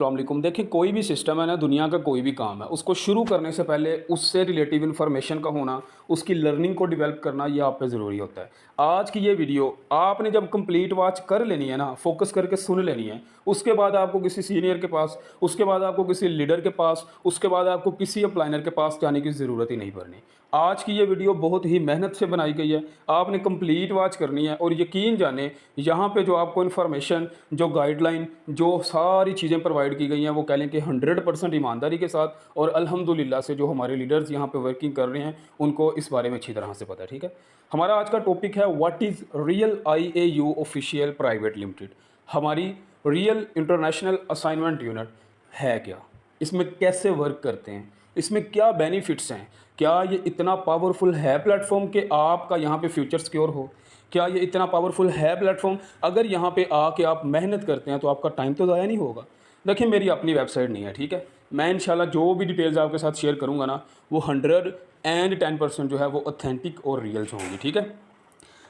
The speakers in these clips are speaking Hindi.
अस्सलामुअलैकुम। देखिए, कोई भी सिस्टम है ना, दुनिया का कोई भी काम है, उसको शुरू करने से पहले उससे रिलेटिव इन्फॉर्मेशन का होना, उसकी लर्निंग को डेवलप करना, ये आप पे ज़रूरी होता है। आज की ये वीडियो आपने जब कंप्लीट वॉच कर लेनी है ना, फोकस करके सुन लेनी है, उसके बाद आपको किसी सीनियर के पास, उसके बाद आपको किसी लीडर के पास, उसके बाद आपको किसी अप्लाइनर के पास जाने की ज़रूरत ही नहीं पड़नी। आज की ये वीडियो बहुत ही मेहनत से बनाई गई है, आपने कंप्लीट वॉच करनी है और यकीन जाने यहाँ पे जो आपको इन्फॉर्मेशन, जो गाइडलाइन, जो सारी चीज़ें प्रोवाइड की गई हैं, वो कह लें कि 100% ईमानदारी के साथ और अल्हम्दुलिल्लाह से जो हमारे लीडर्स यहाँ पे वर्किंग कर रहे हैं, उनको इस बारे में अच्छी तरह से पता है। ठीक है, हमारा आज का टॉपिक है what is real IAU official private limited. हमारी रियल इंटरनेशनल असाइनमेंट यूनिट है क्या, इसमें कैसे वर्क करते हैं, इसमें क्या बेनिफिट्स हैं, क्या ये इतना पावरफुल है प्लेटफॉर्म कि आपका यहाँ पे फ्यूचर सिक्योर हो, क्या ये इतना पावरफुल है प्लेटफॉर्म, अगर यहाँ पे आके आप मेहनत करते हैं तो आपका टाइम तो ज़ाया नहीं होगा। देखिए, मेरी अपनी वेबसाइट नहीं है, ठीक है, मैं इंशाल्लाह जो भी डिटेल्स आपके साथ शेयर करूँगा ना, वो 110% जो है वो ऑथेंटिक और रियल होंगी। ठीक है,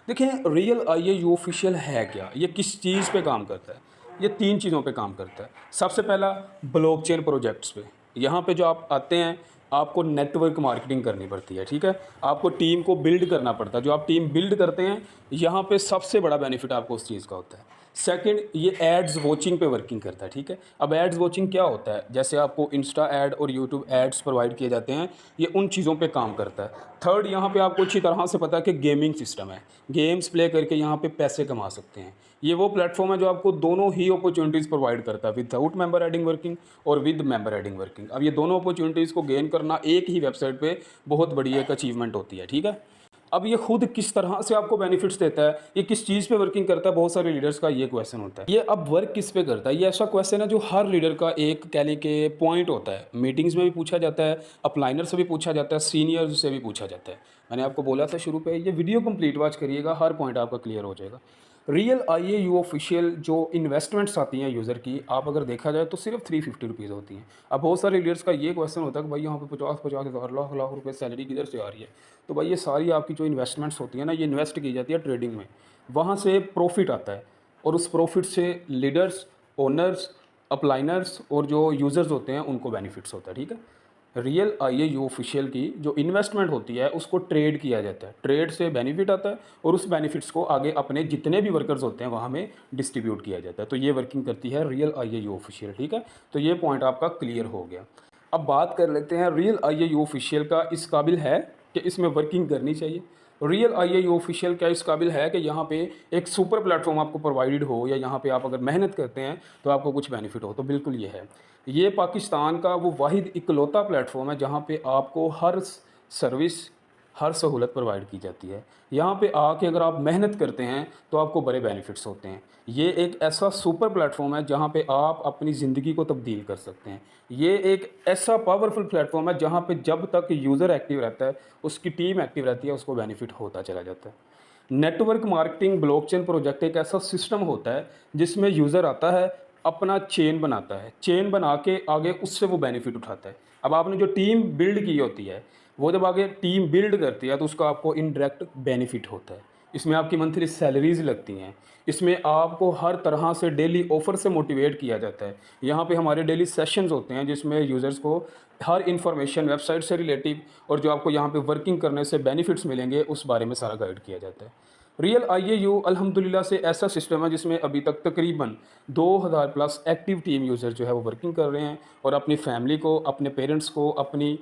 देखिए, रियल IAU ऑफिशियल है क्या, ये किस चीज़ पे काम करता है। ये 3 चीज़ों पे काम करता है। सबसे पहला, ब्लॉकचेन प्रोजेक्ट्स पे। यहाँ पे जो आप आते हैं, आपको नेटवर्क मार्केटिंग करनी पड़ती है। ठीक है, आपको टीम को बिल्ड करना पड़ता है। जो आप टीम बिल्ड करते हैं, यहाँ पे सबसे बड़ा बेनिफिट आपको उस चीज़ का होता है। सेकंड, ये एड्स वॉचिंग पे वर्किंग करता है। ठीक है, अब एड्स वॉचिंग क्या होता है, जैसे आपको इंस्टा ऐड और यूट्यूब एड्स प्रोवाइड किए जाते हैं, ये उन चीज़ों पे काम करता है। थर्ड, यहाँ पे आपको अच्छी तरह से पता है कि गेमिंग सिस्टम है, गेम्स प्ले करके यहाँ पे पैसे कमा सकते हैं। ये वो प्लेटफॉर्म है जो आपको दोनों ही अपॉर्चुनिटीज़ प्रोवाइड करता है, विदाउट मेंबर एडिंग वर्किंग और विद मेंबर एडिंग वर्किंग। अब ये दोनों अपॉर्चुनिटीज़ को गेन करना एक ही वेबसाइट पे बहुत बड़ी एक अचीवमेंट होती है। ठीक है, अब ये खुद किस तरह से आपको बेनिफिट्स देता है, ये किस चीज़ पे वर्किंग करता है, बहुत सारे लीडर्स का ये क्वेश्चन होता है। ये अब वर्क किस पे करता है, ये ऐसा क्वेश्चन है जो हर लीडर का एक कह लें कि पॉइंट होता है। मीटिंग्स में भी पूछा जाता है, अपलाइनर से भी पूछा जाता है, सीनियर्स से भी पूछा जाता है। मैंने आपको बोला था शुरू पे, ये वीडियो कंप्लीट वॉच करिएगा, हर पॉइंट आपका क्लियर हो जाएगा। रियल IAU ऑफिशियल जो इन्वेस्टमेंट्स आती हैं यूज़र की, आप अगर देखा जाए तो सिर्फ 350 रुपीज़ होती हैं। अब बहुत सारे लीडर्स का ये क्वेश्चन होता है कि भाई यहाँ पे 50-50 हज़ार लाख लाख रुपए सैलरी किधर से आ रही है। तो भाई, ये सारी आपकी जो इन्वेस्टमेंट्स होती है ना, ये इन्वेस्ट की जाती है ट्रेडिंग में, वहाँ से प्रॉफिट आता है और उस प्रॉफिट से लीडर्स, ओनर्स, अपलाइनर्स और जो यूज़र्स होते हैं उनको बेनिफिट्स होता है। ठीक है, रियल IAU ऑफिशियल की जो इन्वेस्टमेंट होती है उसको ट्रेड किया जाता है, ट्रेड से बेनिफिट आता है और उस बेनिफिट्स को आगे अपने जितने भी वर्कर्स होते हैं वहाँ में डिस्ट्रीब्यूट किया जाता है। तो ये वर्किंग करती है रियल IAU ऑफिशियल। ठीक है, तो ये पॉइंट आपका क्लियर हो गया। अब बात कर लेते हैं रियल IAU ऑफिशियल का इस काबिल है कि इसमें वर्किंग करनी चाहिए। रियल IAU ऑफिशियल क्या इस काबिल है कि यहाँ पे एक सुपर प्लेटफॉर्म आपको प्रोवाइडेड हो, या यहाँ पे आप अगर मेहनत करते हैं तो आपको कुछ बेनिफिट हो? तो बिल्कुल ये है। ये पाकिस्तान का वो वाहिद इकलौता प्लेटफॉर्म है जहाँ पे आपको हर सर्विस, हर सहूलत प्रोवाइड की जाती है। यहाँ पे आके अगर आप मेहनत करते हैं तो आपको बड़े बेनिफिट्स होते हैं। ये एक ऐसा सुपर प्लेटफॉर्म है जहाँ पे आप अपनी ज़िंदगी को तब्दील कर सकते हैं। ये एक ऐसा पावरफुल प्लेटफॉर्म है जहाँ पे जब तक यूज़र एक्टिव रहता है, उसकी टीम एक्टिव रहती है, उसको बेनिफिट होता चला जाता है। नेटवर्क मार्केटिंग ब्लॉकचेन प्रोजेक्ट एक ऐसा सिस्टम होता है जिसमें यूज़र आता है, अपना चेन बनाता है, चेन बना के आगे उससे वो बेनिफिट उठाता है। अब आपने जो टीम बिल्ड की होती है, वो जब आगे टीम बिल्ड करती है तो उसका आपको इनडायरेक्ट बेनिफिट होता है। इसमें आपकी मंथली सैलरीज लगती हैं, इसमें आपको हर तरह से डेली ऑफ़र से मोटिवेट किया जाता है। यहाँ पे हमारे डेली सेशंस होते हैं जिसमें यूज़र्स को हर इन्फॉर्मेशन वेबसाइट से रिलेटिव और जो आपको यहाँ पे वर्किंग करने से बेनिफिट्स मिलेंगे उस बारे में सारा गाइड किया जाता है। रियल IAU अल्हम्दुलिल्लाह से ऐसा सिस्टम है जिसमें अभी तक तकरीबन 2000 प्लस एक्टिव टीम यूज़र जो है वो वर्किंग कर रहे हैं और अपनी फैमिली को, अपने पेरेंट्स को, अपनी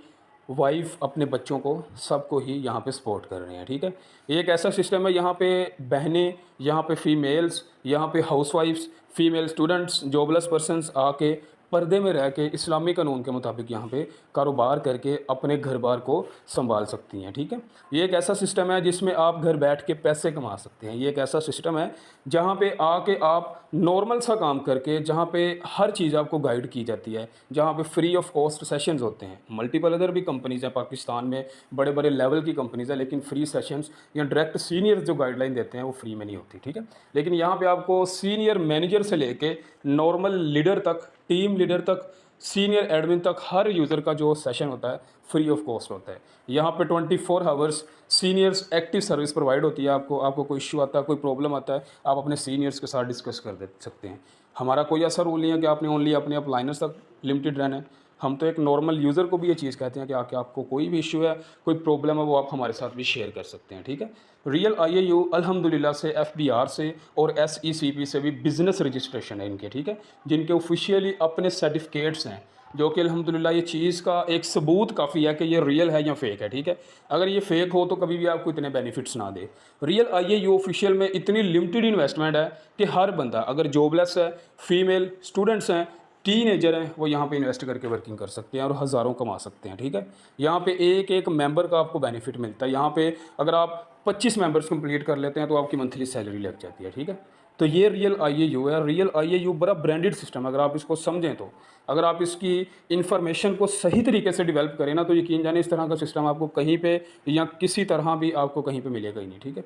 वाइफ, अपने बच्चों को, सबको ही यहाँ पे सपोर्ट कर रहे हैं। ठीक है, ये एक ऐसा सिस्टम है यहाँ पे बहनें, यहाँ पे फीमेल्स, यहाँ पे हाउसवाइफ्स, फीमेल स्टूडेंट्स, जॉबलेस पर्सनस आके पर्दे में रह के इस्लामी कानून के मुताबिक यहाँ पे कारोबार करके अपने घर बार को संभाल सकती हैं। ठीक है, ये एक ऐसा सिस्टम है जिसमें आप घर बैठ के पैसे कमा सकते हैं। ये एक ऐसा सिस्टम है जहाँ पे आके आप नॉर्मल सा काम करके, जहाँ पे हर चीज़ आपको गाइड की जाती है, जहाँ पे फ्री ऑफ कॉस्ट सेशंस होते हैं। मल्टीपल अदर भी कंपनीज़ हैं पाकिस्तान में, बड़े बड़े लेवल की कंपनीज़ हैं, लेकिन फ्री सेशंस या डायरेक्ट सीनियर्स जो गाइडलाइन देते हैं वो फ्री में नहीं होती। ठीक है, लेकिन यहाँ पे आपको सीनियर मैनेजर से लेके नॉर्मल लीडर तक, टीम लीडर तक, सीनियर एडमिन तक हर यूज़र का जो सेशन होता है फ्री ऑफ कॉस्ट होता है। यहाँ पे 24 hours seniors active service provide होती है। आपको कोई इशू आता है, कोई प्रॉब्लम आता है, आप अपने सीनियर्स के साथ डिस्कस कर दे सकते हैं। हमारा कोई ऐसा रूल नहीं है कि आपने ओनली अपने अपलाइनर्स तक लिमिटेड रहना है। हम तो एक नॉर्मल यूज़र को भी ये चीज़ कहते हैं कि आके आपको कोई भी इशू है, कोई प्रॉब्लम है, वो आप हमारे साथ भी शेयर कर सकते हैं, ठीक है। रियल आईएयू अल्हम्दुलिल्लाह से एफबीआर से और एसईसीपी से भी बिज़नेस रजिस्ट्रेशन है इनके, ठीक है, जिनके ऑफिशियली अपने सर्टिफिकेट्स हैं, जो कि अल्हम्दुलिल्लाह ये चीज़ का एक सबूत काफ़ी है कि ये रियल है या फेक है, ठीक है। अगर ये फेक हो तो कभी भी आपको इतने बेनिफिट्स ना दे। रियल आईएयू ऑफिशियल में इतनी लिमिटेड इन्वेस्टमेंट है कि हर बंदा, अगर जॉबलेस है, फीमेल स्टूडेंट्स हैं, टीनेजर हैं, वो यहाँ पे इन्वेस्ट करके वर्किंग कर सकते हैं और हज़ारों कमा सकते हैं, ठीक है। यहाँ पे एक एक मेंबर का आपको बेनिफिट मिलता है। यहाँ पे अगर आप 25 मेंबर्स कंप्लीट कर लेते हैं तो आपकी मंथली सैलरी लग जाती है, ठीक है। तो ये रियल आईएयू है। रियल आईएयू बड़ा ब्रांडेड सिस्टम है, अगर आप इसको समझें तो। अगर आप इसकी इन्फॉर्मेशन को सही तरीके से डेवलप करें ना, तो यकीन जाने इस तरह का सिस्टम आपको कहीं पे या किसी तरह भी आपको कहीं पे मिलेगा ही नहीं, ठीक है।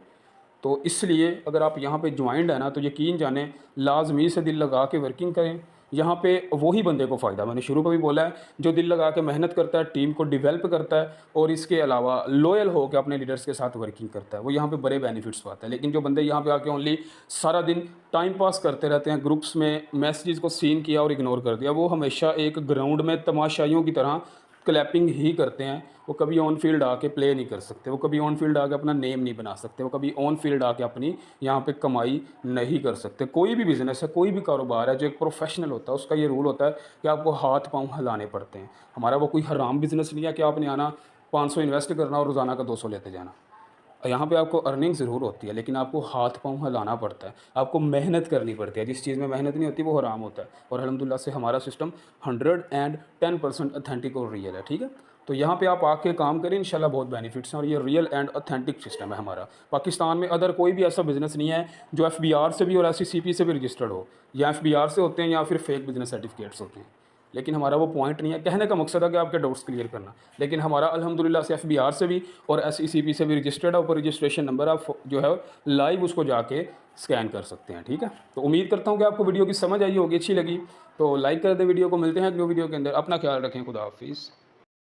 तो इसलिए अगर आप यहाँ पे ज्वाइंट है ना, तो यकीन जाने लाजमी से दिल लगा के वर्किंग करें। यहाँ पे वही बंदे को फ़ायदा, मैंने शुरू में भी बोला है, जो दिल लगा के मेहनत करता है, टीम को डेवलप करता है और इसके अलावा लॉयल हो के अपने लीडर्स के साथ वर्किंग करता है, वो यहाँ पे बड़े बेनिफिट्स पाता है। लेकिन जो बंदे यहाँ पे आके ओनली सारा दिन टाइम पास करते रहते हैं, ग्रुप्स में मैसेजेस को सीन किया और इग्नोर कर दिया, वो हमेशा एक ग्राउंड में तमाशाइयों की तरह क्लैपिंग ही करते हैं। वो कभी ऑन फील्ड आके प्ले नहीं कर सकते, वो कभी ऑन फील्ड आके अपना नेम नहीं बना सकते, वो कभी ऑन फील्ड आके अपनी यहाँ पे कमाई नहीं कर सकते। कोई भी बिज़नेस है, कोई भी कारोबार है, जो एक प्रोफेशनल होता है, उसका ये रूल होता है कि आपको हाथ पाँव हिलाने पड़ते हैं। हमारा वो कोई हराम बिज़नेस नहीं है कि आपने आना 500 इन्वेस्ट करना और रोज़ाना का 200 लेते जाना। यहाँ पे आपको अर्निंग ज़रूर होती है, लेकिन आपको हाथ पाँव हिलाना पड़ता है, आपको मेहनत करनी पड़ती है। जिस चीज़ में मेहनत नहीं होती वो हराम होता है। और अल्हम्दुलिल्लाह से हमारा सिस्टम 110% ऑथेंटिक और रियल है, ठीक है। तो यहाँ पे आप आके काम करें, इंशाल्लाह बहुत बेनिफिट्स हैं और ये रियल एंड ऑथेंटिक सिस्टम है हमारा। पाकिस्तान में अदर कोई भी ऐसा बिज़नेस नहीं है जो एफबीआर से भी और एसईसीपी से भी रजिस्टर्ड हो, या एफबीआर से होते हैं या फिर फेक बिज़नेस सर्टिफिकेट्स होते हैं। लेकिन हमारा वो पॉइंट नहीं है, कहने का मकसद है कि आपके डाउट्स क्लियर करना। लेकिन हमारा अल्हम्दुलिल्लाह से एफबीआर से भी और एसईसीपी से भी रजिस्टर्ड है, ऊपर रजिस्ट्रेशन नंबर आप जो है लाइव उसको जाके स्कैन कर सकते हैं, ठीक है। तो उम्मीद करता हूँ कि आपको वीडियो की समझ आई होगी, अच्छी लगी तो लाइक कर दें वीडियो को। मिलते हैं अगली वीडियो के अंदर। अपना ख्याल रखें, खुदा हाफिज़।